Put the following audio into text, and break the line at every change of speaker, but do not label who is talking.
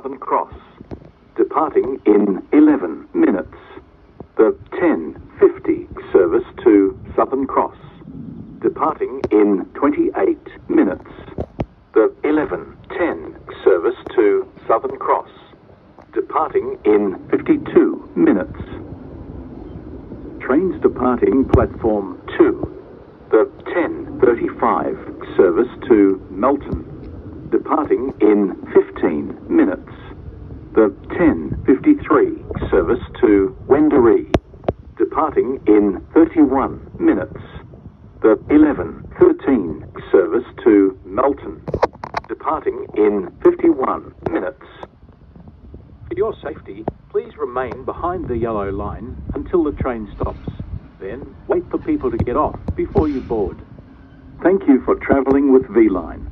Southern Cross, departing in 11 minutes. The 10:50 service to Southern Cross, departing in 28 minutes. The 11:10 service to Southern Cross, departing in 52 minutes. Trains departing platform 2. The 10:35 service to Melton, departing in 15 minutes. The 10:53 service to Wendouree, departing in 31 minutes. The 11:13 service to Melton, departing in 51 minutes. For your safety, please remain behind the yellow line until the train stops. Then wait for people to get off before you board. Thank you for travelling with V-Line.